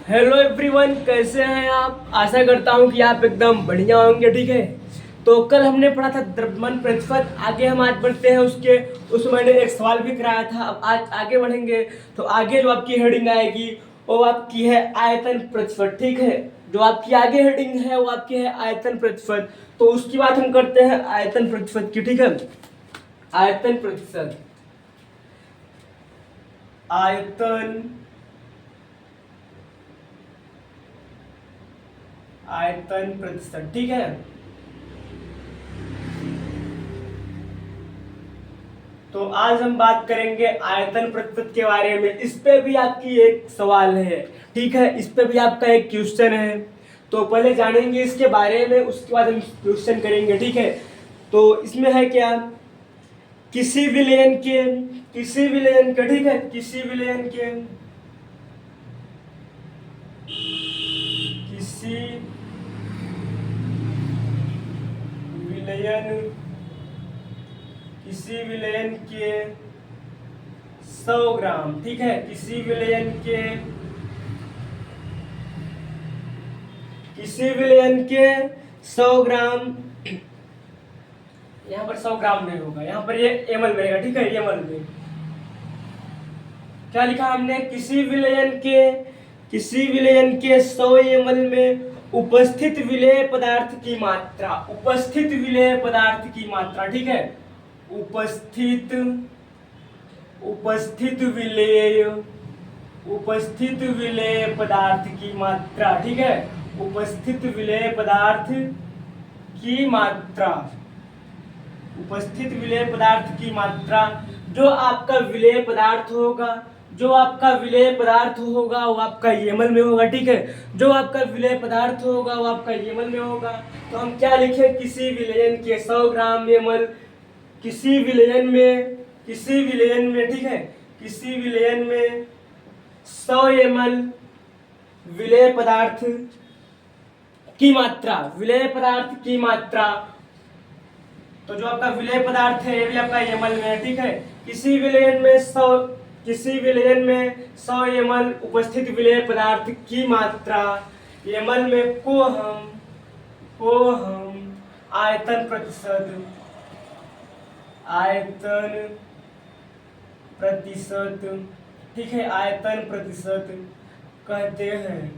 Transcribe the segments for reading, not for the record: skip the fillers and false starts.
Hello everyone, कैसे हैं आप। आशा करता हूं कि आप एकदम बढ़िया होंगे। ठीक है, तो कल हमने पढ़ा था द्रव्यमान प्रतिशत। आगे हम आज बढ़ते हैं उसमें मैंने एक सवाल भी कराया था। अब आज आगे बढ़ेंगे तो आगे जो आपकी हेडिंग आएगी वो आपकी है आयतन प्रतिशत। ठीक है, जो आपकी आगे हेडिंग है वो आपकी है आयतन प्रतिशत। तो उसकी बात हम करते हैं आयतन प्रतिशत की। ठीक है, आयतन प्रतिशत, आयतन आयतन प्रतिशत। ठीक है, तो आज हम बात करेंगे आयतन प्रतिशत के बारे में। इस पे भी आपकी एक सवाल है। ठीक है, इस पे भी आपका एक क्वेश्चन है। तो पहले जानेंगे इसके बारे में, उसके बाद हम क्वेश्चन करेंगे। ठीक है, तो इसमें है क्या, किसी विलयन के ठीक है, किसी विलयन के किसी विलयन किसी विलयन के 100 ग्राम। ठीक है, किसी विलयन के 100 ग्राम, यहाँ पर 100 ग्राम नहीं होगा, यहाँ पर ये ml में रहेगा। ठीक है, ml में क्या लिखा हमने, किसी विलयन के 100 ml में उपस्थित विलेय पदार्थ की मात्रा, उपस्थित विलेय पदार्थ की मात्रा। ठीक है, उपस्थित विलेय पदार्थ की मात्रा। ठीक है, उपस्थित विलेय पदार्थ की मात्रा, उपस्थित विलेय पदार्थ की मात्रा। जो आपका विलेय पदार्थ होगा वो आपका ml में होगा। ठीक है, जो आपका विलेय पदार्थ होगा वो आपका ml में होगा। तो हम क्या लिखे, किसी विलयन के 100 ग्राम ml, किसी विलयन में ठीक है, किसी विलयन में 100 ml विलेय पदार्थ की मात्रा, तो जो आपका विलेय पदार्थ है ये भी आपका ml में है। ठीक है, किसी विलयन में 100 ml उपस्थित विलेय पदार्थ की मात्रा ml में को हम आयतन प्रतिशत, ठीक है, आयतन प्रतिशत कहते हैं।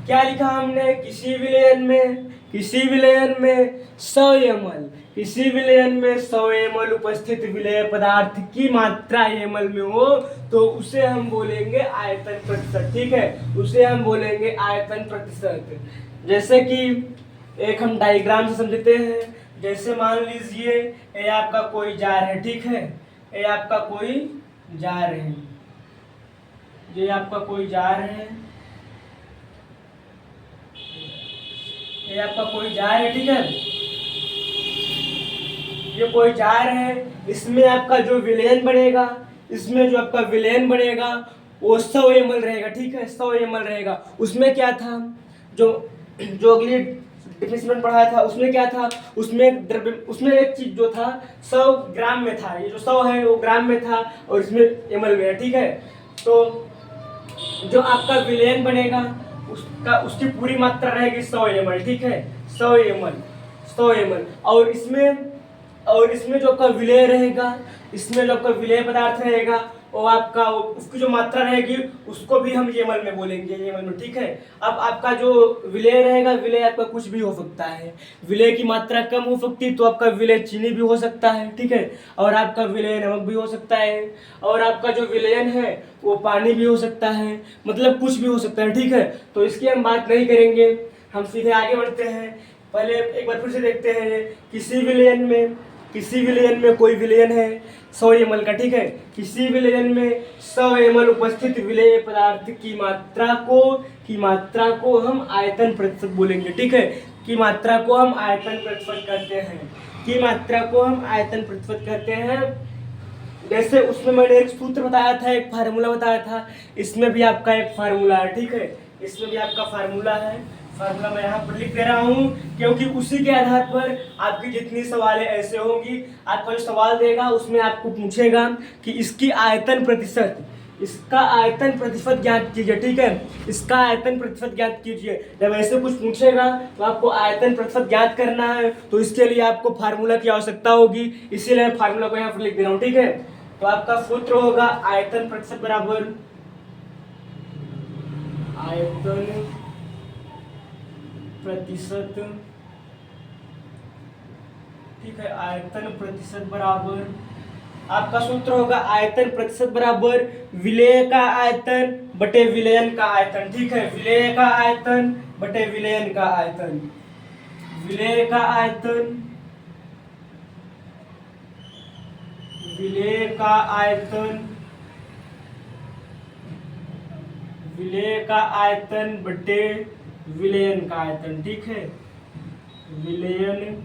क्या लिखा हमने, किसी विलयन में 100 ml, किसी विलयन में 100 ml उपस्थित विलेय पदार्थ की मात्रा ml में हो तो उसे हम बोलेंगे आयतन प्रतिशत। ठीक है, उसे हम बोलेंगे आयतन प्रतिशत। जैसे कि एक हम डायग्राम से समझते हैं। जैसे मान लीजिए ये आपका कोई जार है। ठीक है, ये आपका कोई जार है, ये आपका कोई जार है, ये आपका कोई जार है। ठीक है, ये कोई जार है, इसमें आपका जो विलयन बनेगा, वो 100 ml रहेगा। ठीक है, 100 ml रहेगा। उसमें क्या था, जो अगली डेफिनेशन पढ़ाया था उसमें क्या था, उसमें एक चीज जो था 100 ग्राम में था। ये जो 100 है वो ग्राम में था और इसमें ml में है। ठीक है, तो जो आपका विलयन बनेगा उसकी पूरी मात्रा रहेगी 100 ml। ठीक है, 100 ml। और इसमें जो आपका विलेय रहेगा, इसमें जो आपका विलेय पदार्थ रहेगा वो आपका उसकी जो मात्रा रहेगी उसको भी हम ml में बोलेंगे, ml में। ठीक है, अब आपका जो विलेय रहेगा, विलेय आपका कुछ भी हो सकता है। विलेय की मात्रा कम हो सकती है तो आपका विलेय चीनी भी हो सकता है। ठीक है, और आपका विलेय नमक भी हो सकता है, और आपका जो विलयन है वो पानी भी हो सकता है, मतलब कुछ भी हो सकता है। ठीक है, तो इसकी हम बात नहीं करेंगे, हम सीधे आगे बढ़ते हैं। पहले एक बार फिर से देखते हैं, किसी विलयन में कोई विलयन है 100 ml का। ठीक है, किसी विलयन में 100 ml उपस्थित विलेय पदार्थ की मात्रा को हम आयतन प्रतिशत बोलेंगे। ठीक है, की मात्रा को हम आयतन प्रतिशत कहते हैं। जैसे उसमें मैंने एक सूत्र बताया था, एक फार्मूला बताया था, इसमें भी आपका एक फार्मूला है। ठीक है, इसमें भी आपका फार्मूला है। फार्मूला मैं यहाँ पर लिख दे रहा हूँ, क्योंकि उसी के आधार पर आपकी जितनी सवालें ऐसे होंगी, आपका जो सवाल देगा उसमें आपको पूछेगा कि इसकी आयतन प्रतिशत, इसका आयतन प्रतिशत ज्ञात कीजिए, ठीक है, इसका आयतन प्रतिशत ज्ञात कीजिए। जब ऐसे कुछ पूछेगा तो आपको आयतन प्रतिशत ज्ञात करना है, तो इसके लिए आपको फार्मूला की आवश्यकता होगी, इसीलिए मैं फार्मूला को यहाँ पर लिख दे रहा हूँ, ठीक है। तो आपका सूत्र होगा आयतन प्रतिशत बराबर आयतन प्रतिशत, ठीक है, आयतन प्रतिशत बराबर, आपका सूत्र होगा आयतन प्रतिशत बराबर विलेय का आयतन बटे विलयन का आयतन, ठीक है, विलेय का आयतन बटे विलयन का आयतन, विलेय का आयतन, विलेय का आयतन, विलेय का आयतन बटे विलयन का आयतन, ठीक है, विलयन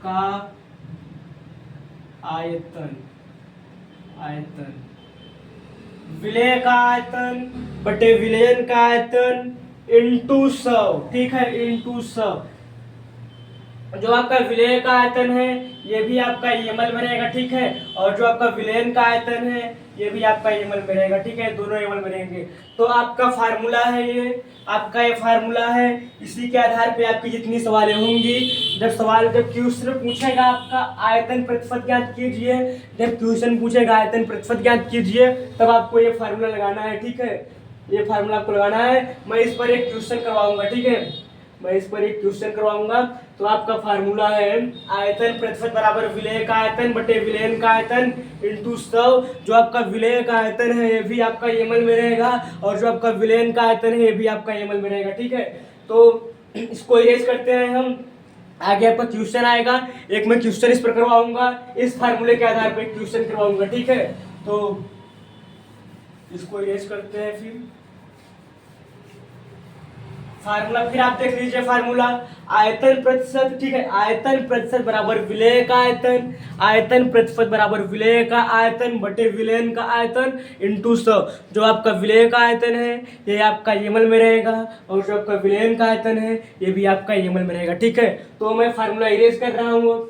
का आयतन, आयतन, विलेय का आयतन बटे विलयन का आयतन इंटू 100, ठीक है, इंटू 100। जो आपका विलेय का आयतन है ये भी आपका एमएल में रहेगा, ठीक है, और जो आपका विलयन का आयतन है ये भी आपका एमएल में रहेगा, ठीक है, दोनों एमएल में रहेंगे। तो आपका फार्मूला है ये, आपका ये फार्मूला है, इसी के आधार पे आपकी जितनी सवालें होंगी, जब क्वेश्चन पूछेगा आपका आयतन प्रतिशत ज्ञात कीजिए, जब क्वेश्चन पूछेगा आयतन प्रतिशत ज्ञात कीजिए, तब आपको ये फार्मूला लगाना है, ठीक है, ये फार्मूला आपको लगाना है। मैं इस पर एक क्वेश्चन करवाऊंगा, ठीक है, मैं इस पर एक क्वेश्चन करवाऊंगा। तो आपका फार्मूला है आयतन प्रतिशत बराबर विलेय का आयतन बटे विलयन का आयतन इंटू 100। जो आपका विलेय का आयतन है ये भी आपका एमएल में रहेगा, और जो आपका विलयन का आयतन है ये भी आपका एमएल में रहेगा, ठीक है। तो इसको इरेज करते हैं हम, आगे आपका क्वेश्चन आएगा, एक मैं क्वेश्चन इस पर करवाऊंगा, इस फार्मूले के आधार पर क्वेश्चन करवाऊंगा, ठीक है। तो इसको इरेज करते हैं फिर फार्मूला, फिर आप देख लीजिए फार्मूला आयतन प्रतिशत, ठीक है, आयतन प्रतिशत बराबर विलेय का आयतन, आयतन प्रतिशत बराबर विलेय का आयतन बटे विलयन का आयतन इंटू 100। जो आपका विलेय का आयतन है ये आपका एमएल में रहेगा, और जो आपका विलयन का आयतन है ये भी आपका एमएल में रहेगा, ठीक है। तो मैं फार्मूला इरेज कर रहा हूँ।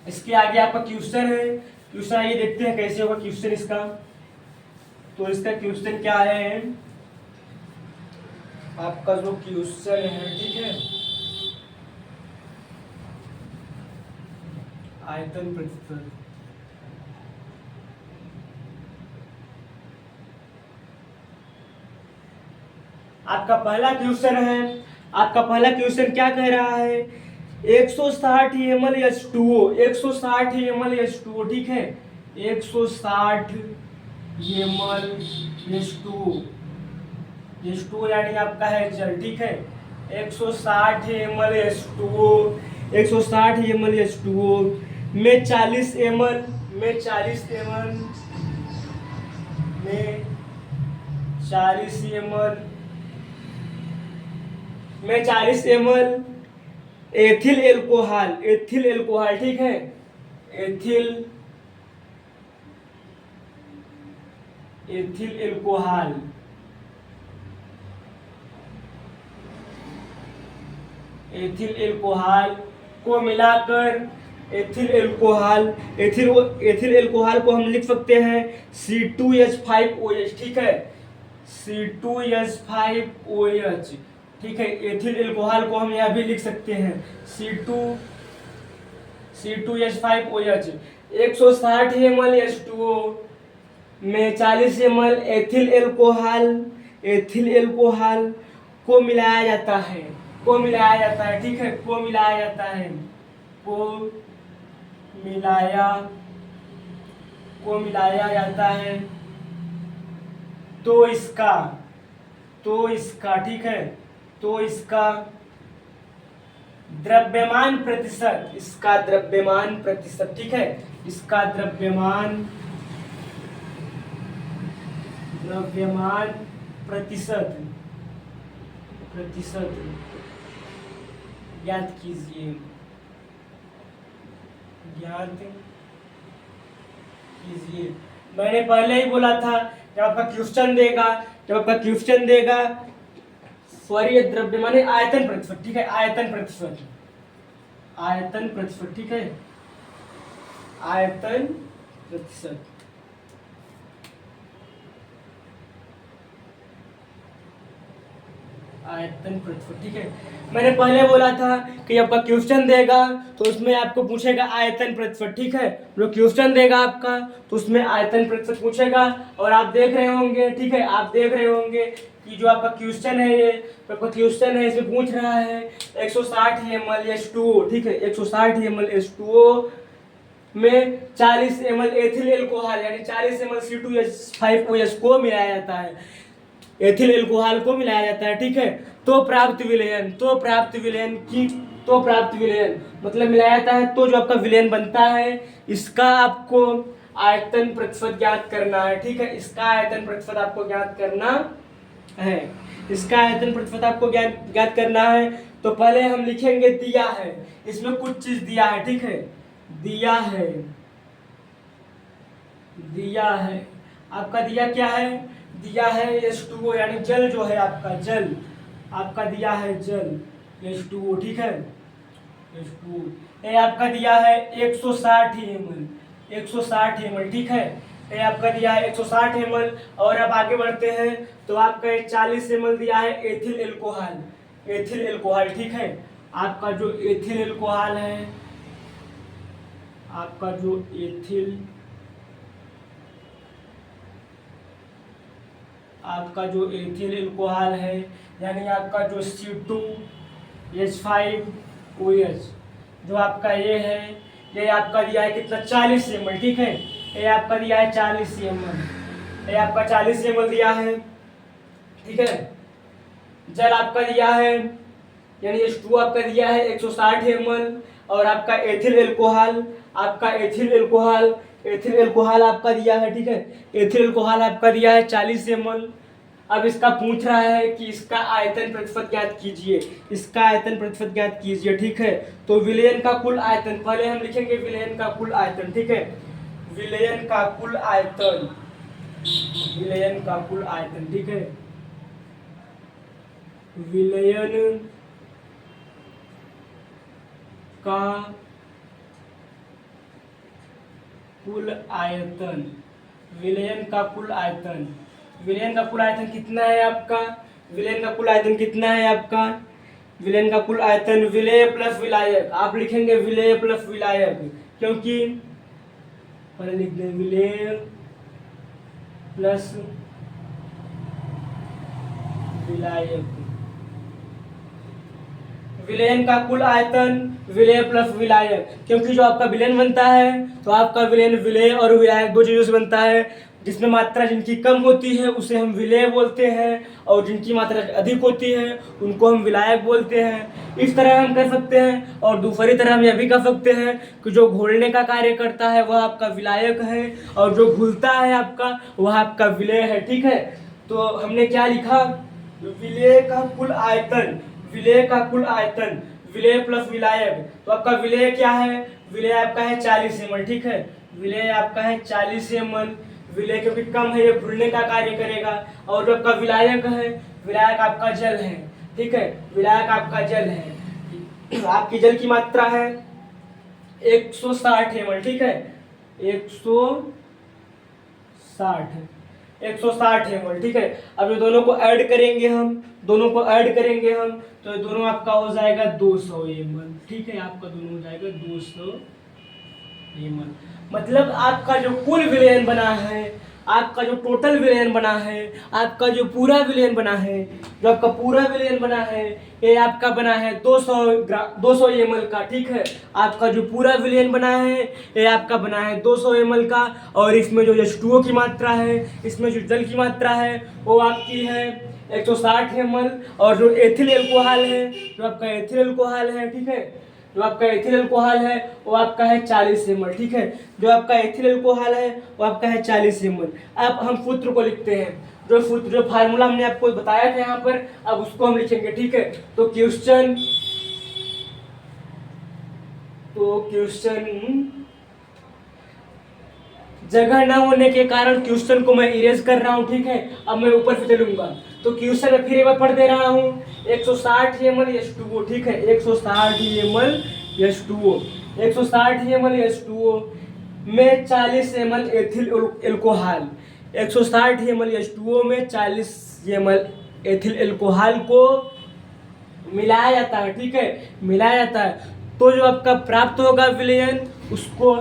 इसके आगे आपका क्वेश्चन है, क्वेश्चन आइए देखते हैं कैसे होगा क्वेश्चन इसका। तो इसका क्वेश्चन क्या है, आपका जो क्वेश्चन है, ठीक है, आयतन प्रतिशत, आपका पहला क्वेश्चन है, आपका पहला क्वेश्चन क्या कह रहा है, 160 ml H2O, 160 ml H2O, ठीक है, 160 ml H2O, H2O यानी आपका है जल, ठीक है, 160 ml H2O, 160 ml H2O में 40 ml, में 40 ml, में 40 ml, में 40 ml ethyl alcohol, ethyl alcohol, ठीक है, ethyl, ethyl alcohol, ethyl alcohol को मिलाकर, एथिल एल्कोहल, एथिल एल्कोहल को हम लिख सकते हैं C2H5OH, ठीक है, C2H5OH, ठीक है, एथिल एल्कोहल को हम यहाँ भी लिख सकते हैं C2H5OH। 160 ml H2O में 40 ml ethyl alcohol, ethyl alcohol को मिलाया जाता है, को मिलाया जाता है, ठीक है, को मिलाया जाता है, को मिलाया जाता है। तो इसका ठीक है, तो इसका द्रव्यमान प्रतिशत, इसका द्रव्यमान प्रतिशत, ठीक है, इसका द्रव्यमान प्रतिशत ज्ञात कीजिए, ज्ञात कीजिए। मैंने पहले ही बोला था, जब आपका क्वेश्चन देगा, स्वरीय द्रव्य माने आयतन प्रतिशत, ठीक है, आयतन प्रतिशत, आयतन प्रतिशत, ठीक है, आयतन प्रतिशत, आयतन प्रतिशत, ठीक है। मैंने पहले बोला था कि आपका क्वेश्चन देगा तो उसमें आपको पूछेगा आयतन प्रतिशत, ठीक है, जो क्वेश्चन देगा आपका तो उसमें आयतन प्रतिशत पूछेगा। और आप देख रहे होंगे, ठीक है, आप देख रहे होंगे कि जो आपका क्वेश्चन है, ये आपका क्वेश्चन है, इसमें पूछ रहा है 160 ml H2O, ठीक है, 160 ml H2O में 40 ml एथिल एल्कोहल यानी 40 ml C2H5OH को मिलाया जाता है, एथिल एल्कोहल को मिलाया जाता है, ठीक है। तो प्राप्त विलयन, तो प्राप्त विलयन की, तो प्राप्त विलयन मतलब मिलाया जाता है, तो जो आपका विलयन बनता है इसका आपको आयतन प्रतिशत ज्ञात करना है, ठीक है, इसका आयतन प्रतिशत आपको ज्ञात करना है, इसका आयतन प्रतिशत आपको ज्ञात करना है। तो पहले हम लिखेंगे दिया है, इसमें कुछ चीज दिया है, ठीक है, दिया है, दिया है, आपका दिया क्या है, दिया है H2O यानी जल जो है आपका, जल आपका दिया है, जल H2O, ठीक है, H2O ये आपका दिया है 160 ml, 160 ml, ठीक है, ये आपका दिया है 160 ml। और अब आगे बढ़ते हैं तो आपका 40 ml दिया है एथिल एल्कोहल, एथिल एल्कोहल, ठीक है, आपका जो एथिल एल्कोहल है, आपका जो एथिल, आपका जो एथिल एल्कोहल है यानी आपका जो C2H5OH जो आपका ये है, ये आपका दिया है कितना 40 ml, ठीक है, ये आपका दिया है 40 ml, ये आपका 40 ml दिया है, ठीक है। जल आपका दिया है यानी H2 आपका दिया है 160 ml और आपका एथिल एल्कोहल, आपका एथिल एल्कोहल, एथिल एल्कोहल आपका दिया है, ठीक है, एथिल एल्कोहल आपका दिया है 40 ml। अब इसका पूछ रहा है कि इसका आयतन प्रतिशत ज्ञात कीजिए, इसका आयतन प्रतिशत ज्ञात कीजिए, ठीक है। तो विलयन का कुल आयतन पहले हम लिखेंगे, विलयन का कुल आयतन, ठीक है, विलयन का कुल आयतन, विलयन का कुल आयतन, ठीक है, विलयन का कुल आयतन, विलयन का कुल आयतन, विलयन का कुल आयतन कितना है आपका, विलयन का कुल आयतन कितना है आपका, विलयन का कुल आयतन विलेय प्लस विलायक, आप लिखेंगे विलेय प्लस विलायक, क्योंकि पहले लिख दें विलेय प्लस विलायक, विलयन का कुल आयतन विलेय प्लस विलायक, क्योंकि जो आपका विलयन बनता है तो आपका विलयन विलेय और विलायक दो चीजों से बनता है, जिसमें मात्रा जिनकी कम होती है उसे हम विलेय बोलते हैं और जिनकी मात्रा अधिक होती है उनको हम विलायक बोलते हैं। इस तरह हम कर सकते हैं। और दूसरी तरह हम यह भी कर सकते हैं कि जो घोलने का कार्य करता है वह आपका विलायक है और जो घुलता है आपका वह आपका विलेय है, ठीक है। तो हमने क्या लिखा, विलेय का कुल आयतन, विलेय का कुल आयतन विलेय प्लस विलायक, तो आपका विलेय क्या है, विलेय आपका है 40 ml, ठीक है, विलेय आपका है 40 ml, विलेय क्योंकि कम है ये घुलने का कार्य करेगा। और जो आपका विलायक है, विलायक आपका जल है, ठीक है, विलायक आपका जल है, आपकी जल की मात्रा है 160 ml, ठीक है, 160 ml, ठीक है। अब ये दोनों को ऐड करेंगे हम, दोनों को ऐड करेंगे हम तो ये दोनों आपका हो जाएगा 200 ml, ठीक है, आपका दोनों हो जाएगा 200 ml। मतलब आपका जो कुल विलयन बना है, आपका जो टोटल विलयन बना है, आपका जो पूरा विलयन बना है, जो आपका पूरा विलयन बना है ये आपका बना है 200 ml का, ठीक है, आपका जो पूरा विलयन बना है ये आपका बना है 200 ml का। और इसमें जो H2O की मात्रा है, इसमें जो जल की मात्रा है वो आपकी है 160 ml। और जो एथिल एल्कोहल है, जो आपका एथिल एल्कोहल है, ठीक है, जो आपका एथिल एल्कोहल है वो आपका है 40 ml, ठीक है, जो आपका एथिल एल्कोहल है वो आपका है 40 ml। अब हम सूत्र को लिखते हैं, जो सूत्र, जो फार्मूला हमने आपको बताया था यहाँ पर, अब उसको हम लिखेंगे, ठीक है। तो क्वेश्चन जगह न होने के कारण क्वेश्चन को मैं इरेज कर रहा हूँ, ठीक है। अब मैं ऊपर से चलूंगा तो क्वेश्चन में फिर एक बार पढ़ दे रहा हूँ, 160 ml H2O, ठीक है, 160 ml H2O, 160 ml H2O में 40 ml ethyl alcohol, 160 ml H2O में 40 ml एथिल एल्कोहल को मिलाया जाता है, ठीक है, मिलाया जाता है। तो जो आपका प्राप्त होगा विलयन, उसको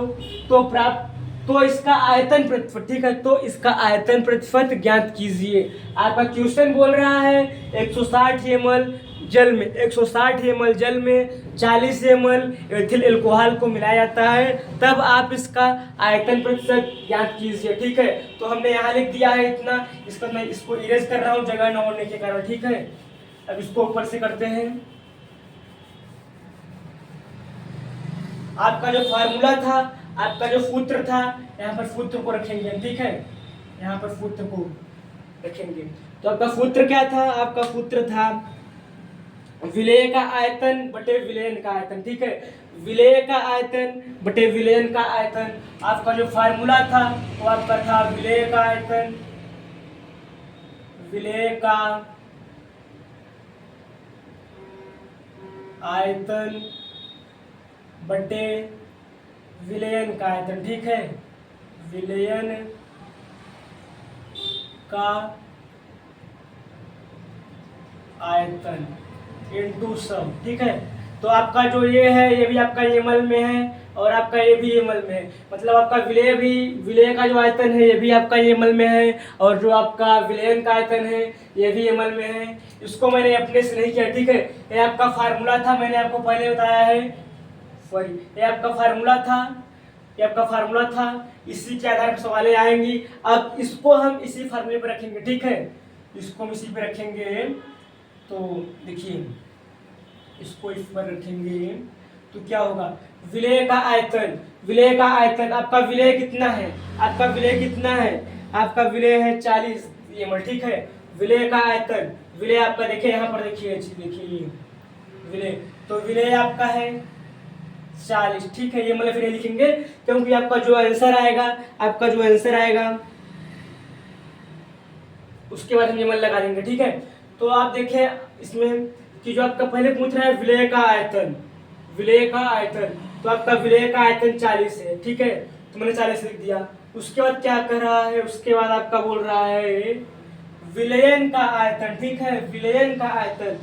तो इसका आयतन प्रतिशत, ठीक है, तो इसका आयतन प्रतिशत ज्ञात कीजिए। आपका क्वेश्चन बोल रहा है 160 ml जल में, 160 ml जल में 40 ml एथिल एल्कोहल को मिलाया जाता है, तब आप इसका आयतन प्रतिशत ज्ञात कीजिए, ठीक है। तो हमने यहाँ लिख दिया है इतना, इसको मैं इसको इरेज कर रहा हूँ जगह न होने के कारण, ठीक है। अब इसको ऊपर से करते हैं। आपका जो फार्मूला था, आपका जो सूत्र था, यहाँ पर सूत्र को रखेंगे, ठीक है, यहाँ पर सूत्र को रखेंगे। तो आपका सूत्र क्या था? आपका सूत्र था विलेय का आयतन बटे विलयन का आयतन, ठीक है, विलेय का आयतन बटे विलयन का आयतन। आपका जो फार्मूला था वो आपका था विलेय का आयतन, विलेय का आयतन बटे विलयन का आयतन, ठीक है, विलयन का आयतन इनटू सब, ठीक है। तो आपका जो ये है ये भी आपका एमएल में है और आपका ये भी एमएल में है, मतलब आपका विलय का जो आयतन है ये भी आपका एमएल में है और जो आपका विलयन का आयतन है ये भी एमएल में है। इसको मैंने अपने से नहीं किया, ठीक है, ये आपका फार्मूला था, मैंने आपको पहले बताया है, सॉरी, ये आपका फार्मूला था, ये आपका फार्मूला था, इसी के आधार पर सवालें आएंगी। अब इसको हम इसी फार्मूले पर रखेंगे, ठीक है, इसको हम इसी पे रखेंगे। तो देखिए, इसको इस पर रखेंगे तो क्या होगा, विलय का आयतन, विलय का आयतन, आपका विलय कितना है, आपका विलय कितना है, आपका विलय है 40 ml, ठीक है। विलय का आयतन, विलय आपका देखिए यहाँ पर, देखिए विलय, तो विलय आपका है 40, ठीक है। ये मतलब फिर लिखेंगे क्योंकि आपका जो आंसर आएगा, आपका जो आंसर आएगा उसके बाद हम ये मन लगा देंगे, ठीक है। तो आप देखें इसमें कि जो आपका पहले पूछ रहा है विलय का आयतन, विलय का आयतन, तो आपका विलय का आयतन 40 है, ठीक है, तो मैंने 40 लिख दिया। उसके बाद क्या कर रहा है, उसके बाद आपका बोल रहा है विलयन का आयतन, ठीक है, विलयन का आयतन।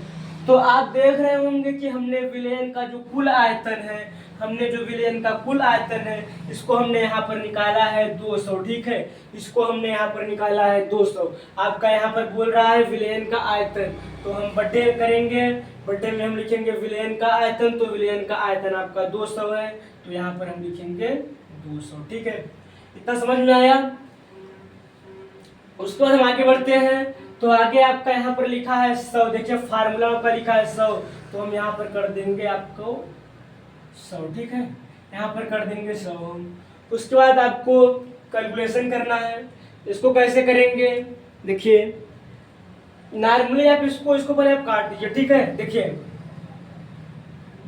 तो आप देख रहे होंगे कि हमने विलयन का जो कुल आयतन है, हमने जो विलयन का कुल आयतन है इसको हमने यहाँ पर निकाला है 200, ठीक है, इसको हमने यहाँ पर निकाला है 200। आपका यहाँ पर बोल रहा है विलयन का आयतन, तो हम बटे करेंगे, बटे में हम लिखेंगे विलयन का आयतन, तो विलयन का आयतन आपका 200 है, तो यहाँ पर हम लिखेंगे 200, ठीक है। इतना समझ में आया? उसके बाद हम आगे बढ़ते हैं। तो आगे आपका यहाँ पर लिखा है 100, देखिए फार्मूला आपका लिखा है 100, तो हम यहाँ पर कर देंगे आपको 100, ठीक है, यहाँ पर कर देंगे 100 हम। उसके बाद आपको कैलकुलेशन करना है, इसको कैसे करेंगे, देखिए नॉर्मली आप इसको पहले आप काट दीजिए, ठीक है। देखिए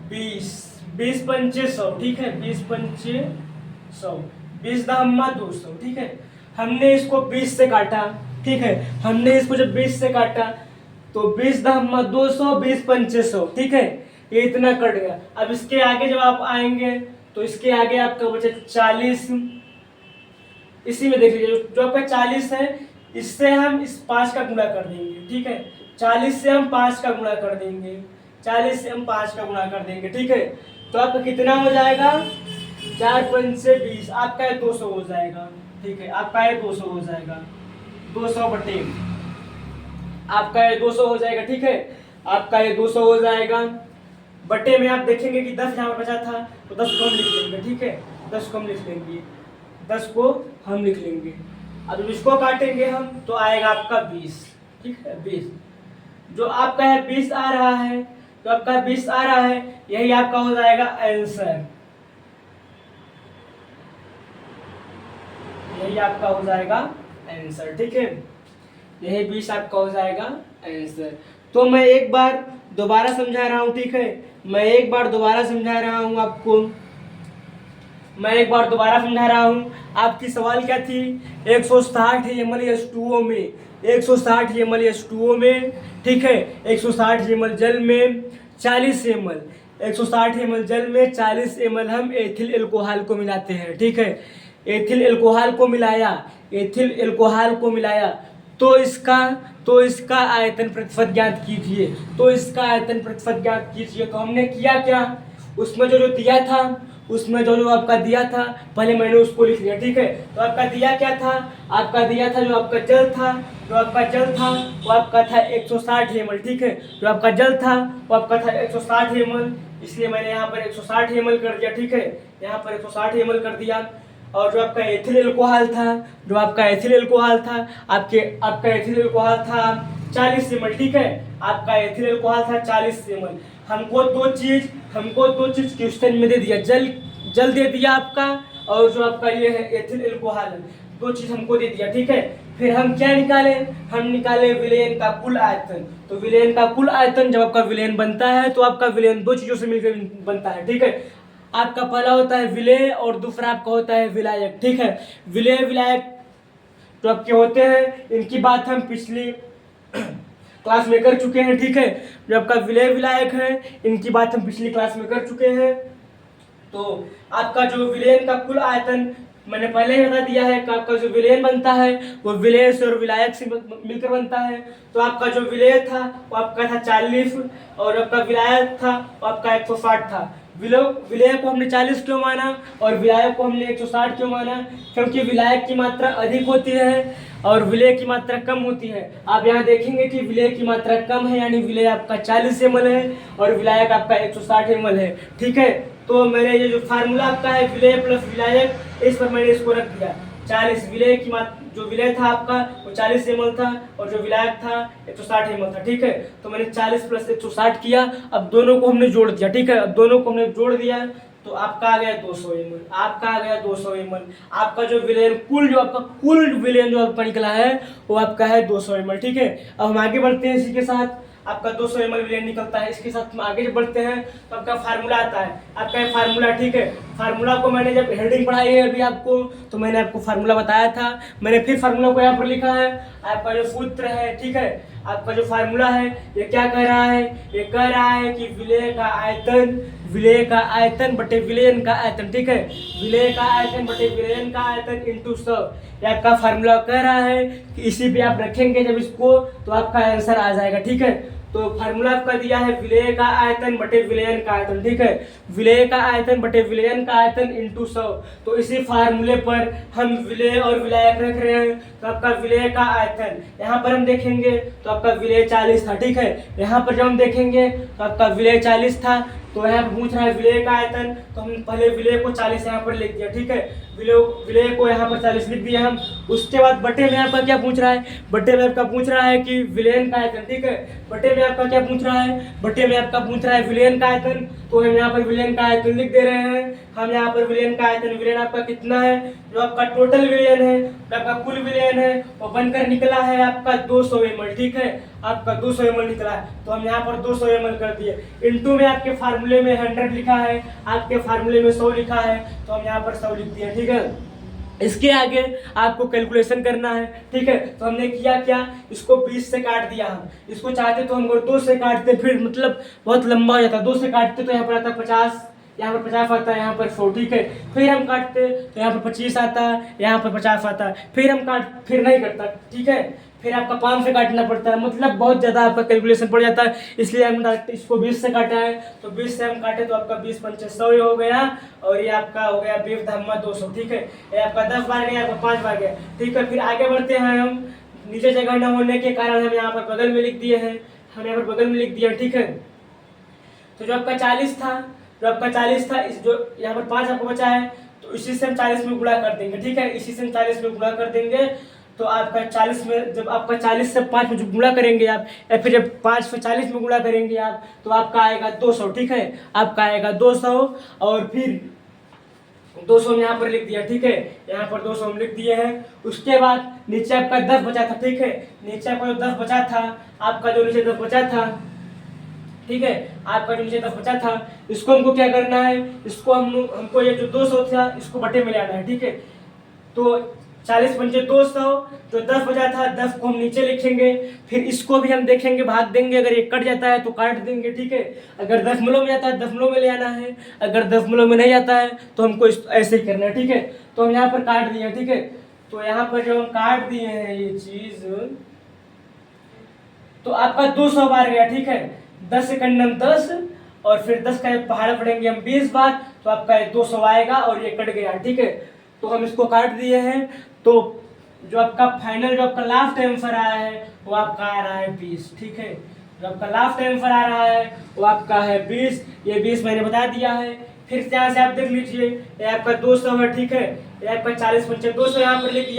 20 पंचे 100, ठीक है, 20 पंचे 100, 20 दहम्मा 200, ठीक है। हमने इसको 20 से काटा, ठीक है, हमने इसको जब 20 से काटा तो 20 दहम्मा 200, 20 पंचे 100, ठीक है, ये इतना कट गया। अब इसके आगे जब आप आएंगे तो इसके आगे आपका बचे 40, इसी में देख लीजिए जो आपका 40 है, इससे हम इस 5 का गुणा कर देंगे, ठीक है, 40 से हम 5 का गुणा कर देंगे, 40 से हम 5 का गुणा कर देंगे, ठीक है। तो आपका कितना हो जाएगा, 4 पंचे 20, आपका ये 200 हो जाएगा, ठीक है, आपका ये 200 हो जाएगा, 200 बटे आपका ये 200 हो जाएगा, ठीक है, आपका ये 200 हो जाएगा। बटे में आप देखेंगे कि 10 यहाँ पर बचा था, तो 10 को हम लिख लेंगे, ठीक है, 10 को हम लिख लेंगे, 10 को हम लिख लेंगे। अब जब इसको काटेंगे हम तो आएगा आपका 20, ठीक है, 20, जो आपका है 20 आ रहा है, तो आपका 20 आ रहा है, यही आपका हो जाएगा आंसर, यही आपका हो जाएगा आंसर, ठीक है, यही 20 आपका हो जाएगा आंसर। तो मैं एक बार दोबारा समझा रहा हूँ, ठीक है, मैं एक बार दोबारा समझा रहा हूँ आपको। मैं एक बार दोबारा समझा रहा हूँ। आपकी सवाल क्या थी? 160 ml H2O में, 160 ml H2O में, ठीक है, 160 ml जल में 40 ml, 160 ml जल में 40 ml हम एथिल एल्कोहल को मिलाते हैं, ठीक है। एथिल एल्कोहल को मिलाया, एथिल एल्कोहल को मिलाया तो इसका आयतन प्रतिशत ज्ञात कीजिए, तो इसका आयतन प्रतिशत ज्ञात कीजिए। तो हमने किया क्या, उसमें जो दिया था, उसमें जो आपका दिया था, पहले मैंने उसको लिख लिया, ठीक है। तो आपका दिया क्या था? आपका दिया था जो आपका जल था, जो आपका जल था वो आपका था 160 ml, ठीक है। जो आपका जल था वो आपका था 160 ml, इसलिए मैंने यहाँ पर 160 ml कर दिया, ठीक है। यहाँ पर 160 ml कर दिया। और जो आपका एथिल एल्कोहल था, जो आपका एथिल एल्कोहल था, आपका एथिल एल्कोहल था 40 ml, ठीक है। आपका एथिल एल्कोहल था 40 ml। हमको दो चीज क्वेश्चन में दे दिया, जल दे दिया आपका, और जो आपका ये है एथिल एल्कोहल, दो चीज हमको दे दिया, ठीक है। फिर हम क्या निकाले? हम निकाले विलयन का कुल आयतन। तो विलयन का कुल आयतन, जब आपका विलयन बनता है तो आपका विलयन दो चीजों से मिलकर बनता है, ठीक है। आपका पहला होता है विलेय और दूसरा आपका होता है विलायक, ठीक है। विलेय विलायक जो आपके होते हैं, इनकी बात हम पिछली क्लास में कर चुके हैं, ठीक है। जो आपका विलेय विलायक है, इनकी बात हम पिछली क्लास में कर चुके हैं। तो आपका जो विलयन का कुल आयतन मैंने पहले ही बता दिया है कि आपका जो विलयन बनता है वो विलेय से और विलायक से मिलकर बनता है। तो आपका जो विलेय था वो आपका था 40 और आपका विलायक था वो आपका 160 था। विलेय को हमने 40 क्यों माना और विलायक को हमने 160 क्यों माना? क्योंकि विलायक की मात्रा अधिक होती है और विलेय की मात्रा कम होती है। आप यहाँ देखेंगे कि विलेय की मात्रा कम है, यानी विलेय आपका 40 ml है और विलायक आपका 160 ml है, ठीक है। तो मैंने ये जो फार्मूला आपका है विलेय प्लस विलायक, इस पर मैंने इसको रख दिया 40। विलेय की मात्रा, जो विलेय था आपका वो 40 ml था और जो विलायक था 160 ml था, ठीक है। तो मैंने 40 प्लस 160 किया, अब दोनों को हमने जोड़ दिया, ठीक है। अब दोनों को हमने जोड़ दिया तो आपका आ गया 200 ml, आपका आ गया 200 ml। आपका जो विलयन जो आपका कुल विलयन जो आपका निकला है वो आपका है 200 ml, ठीक है। अब हम आगे बढ़ते हैं इसी के साथ। आपका 200 ml विलयन निकलता है, इसके साथ हम आगे बढ़ते हैं तो आपका फार्मूला आता है, आपका ये फार्मूला, ठीक है। फार्मूला को मैंने जब हेडिंग पढ़ाई है अभी आपको, तो मैंने आपको फार्मूला बताया था, मैंने फिर फार्मूला को यहाँ पर लिखा है। आपका जो सूत्र है, ठीक है, आपका जो फार्मूला है ये क्या कह रहा है? ये कह रहा है कि विलेय का आयतन बटे विलयन का आयतन, ठीक है। विलेय का आयतन बटे विलयन का आयतन इंटू 100, ये आपका फार्मूला कह रहा है कि इसी पे आप रखेंगे जब इसको तो आपका आंसर आ जाएगा, ठीक है। तो फार्मूला आपका दिया है विलेय का आयतन बटे विलयन का आयतन, ठीक है। विलेय का आयतन बटे विलयन का आयतन इंटू 100। तो इसी फार्मूले पर हम विलेय और विलायक रख रहे हैं। तो आपका विलेय का आयतन यहाँ पर हम देखेंगे तो आपका विलेय 40 था, ठीक है। यहाँ पर जब हम देखेंगे तो आपका विलेय 40 था, तो यहाँ पर पूछ रहा है विलेय का आयतन, तो हम पहले विलेय को 40 यहाँ पर लिख दिया, ठीक है। विलेय को यहाँ पर 40 लिख दिया हम। उसके बाद बटे में आपका क्या पूछ रहा है? बटे में आपका पूछ रहा है कि विलयन का आयतन, ठीक है। बटे में आपका क्या पूछ रहा है? बटे में आपका पूछ रहा है विलयन का आयतन, तो हम यहाँ पर विलयन का आयतन लिख दे रहे हैं। हम यहाँ पर विलयन का आयतन, विलयन आपका कितना है? जो आपका टोटल विलयन है, जो आपका कुल विलयन है वो बनकर निकला है आपका 200 ml, ठीक है। आपका 200 ml निकला है, तो हम यहाँ पर 200 ml कर दिए। इंटू में आपके फार्मूले में 100 लिखा है, आपके फार्मूले में 100 लिखा है, तो हम यहाँ पर 100 लिख दिए, ठीक है। इसके आगे आपको कैलकुलेशन करना है, ठीक है। तो हमने किया क्या? इसको 20 से काट दिया। हम इसको चाहते तो हम 2 से काटते, फिर मतलब बहुत लंबा हो जाता। 2 से काटते तो यहाँ पर आता 50, यहाँ पर 50 आता है, यहाँ पर 100, ठीक है। फिर हम काटते तो यहाँ पर 25 आता है, यहाँ पर 50 आता है, फिर नहीं कटता, ठीक है। फिर आपका 5 से काटना पड़ता है, मतलब बहुत ज़्यादा आपका कैलकुलेशन पड़ जाता है। इसलिए हम डायरेक्ट इसको 20 से काटा है। तो 20 से हम काटे तो आपका 20 पंचे 100 हो गया, और ये आपका हो गया 20 धम्मा 200, ठीक है। ये आपका 10 बार गया, आपका 5 बार गया, ठीक है। फिर आगे बढ़ते हैं हम। नीचे जगह न होने के कारण हम यहाँ पर बगल में लिख दिए हैं, हम यहाँ पर बगल में लिख दिया, ठीक है। तो जो आपका 40 था, इस जो यहाँ पर 5 आपको बचा है, तो इसी से हम 40 में गुणा कर देंगे, ठीक है। इसी से हम 40 में गुणा कर देंगे। तो आपका 40 में, जब आपका 40 से 5 में जो गुणा करेंगे आप, या फिर जब 5 से 40 में गुणा करेंगे आप, तो आपका आएगा 200, ठीक है। आपका आएगा 200, और फिर 200 हम यहाँ पर लिख दिया, ठीक है। यहाँ पर 200 हम लिख दिए हैं। उसके बाद नीचे आपका 10 बचा था, ठीक है। नीचे आपका जो 10 बचा था, आपका जो नीचे 10 बचा था, ठीक है। आपका जो नीचे 10 बचा था, इसको हमको क्या करना है, इसको हमको ये जो 200 था इसको बटे में ले आना है, ठीक है। तो 40 पंचे 200, जो 10 बचा था 10 को हम नीचे लिखेंगे, फिर इसको भी हम देखेंगे भाग देंगे, अगर ये कट जाता है तो काट देंगे, ठीक है। अगर दशमलव में जाता है दशमलव में ले आना है, अगर दशमलव में नहीं जाता है तो हमको ऐसे ही करना है, ठीक है। तो हम यहाँ पर काट दिए, ठीक है। तो यहाँ पर जो हम काट दिए हैं ये चीज, तो आपका 200 बार गया, ठीक है। 10 सेकंड में 10 और फिर 10 का पहाड़ पड़ेंगे हम 20 बार, तो आपका 200 आएगा और ये कट गया, ठीक है। तो हम इसको काट दिए हैं। तो जो आपका फाइनल जो आपका लास्ट आंसर आया है वो आपका आ रहा है 20, ठीक है। जो आपका लास्ट आंसर आ रहा है वो आपका है 20, ये 20 मैंने बता दिया है। फिर से यहाँ से आप देख लीजिए, ये आपका 200 है, ठीक है। ये आपका 40 पंचे 200 यहाँ पर लिख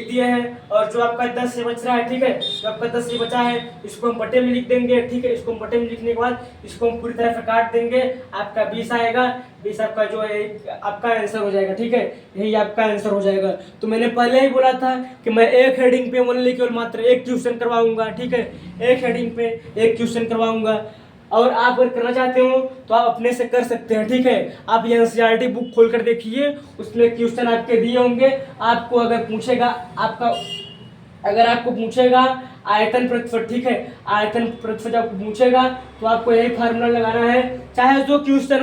दिया है, और जो आपका 10 से बच रहा है, ठीक है। जो आपका 10 से बचा है इसको हम बटे में लिख देंगे, ठीक है। इसको हम बटे में लिखने के बाद इसको हम पूरी तरह से काट देंगे, आपका 20 आएगा। 20 आपका जो है आपका आंसर हो जाएगा, ठीक है। यही आपका आंसर हो जाएगा। तो मैंने पहले ही बोला था कि मैं एक हेडिंग पे ओनली केवल मात्र एक क्वेश्चन करवाऊंगा, ठीक है। एक हेडिंग पे एक क्वेश्चन करवाऊंगा, और आप अगर करना चाहते हो तो आप अपने से कर सकते हैं, ठीक है। आप ये एनसीईआरटी बुक खोल कर देखिए, उसमें क्वेश्चन आपके दिए होंगे। आपको अगर पूछेगा आयतन प्रतिशत, ठीक है, आयतन प्रतिशत आपको पूछेगा तो आपको यही फार्मूला लगाना है, चाहे जो क्वेश्चन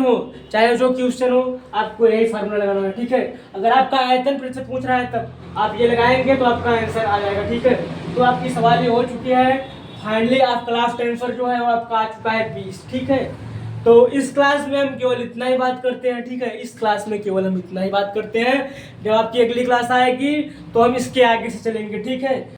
हो आपको यही फार्मूला लगाना है, ठीक है। अगर आपका आयतन प्रतिशत पूछ रहा है तब आप ये लगाएंगे तो आपका आंसर आ जाएगा, ठीक है। तो आपकी सवाल ये हो चुकी है। फाइनली आपका लास्ट आंसर जो है वो आपका आ चुका है 20, ठीक है। तो इस क्लास में हम केवल इतना ही बात करते हैं, ठीक है। इस क्लास में केवल हम इतना ही बात करते हैं। जब आपकी अगली क्लास आएगी तो हम इसके आगे से चलेंगे, ठीक है।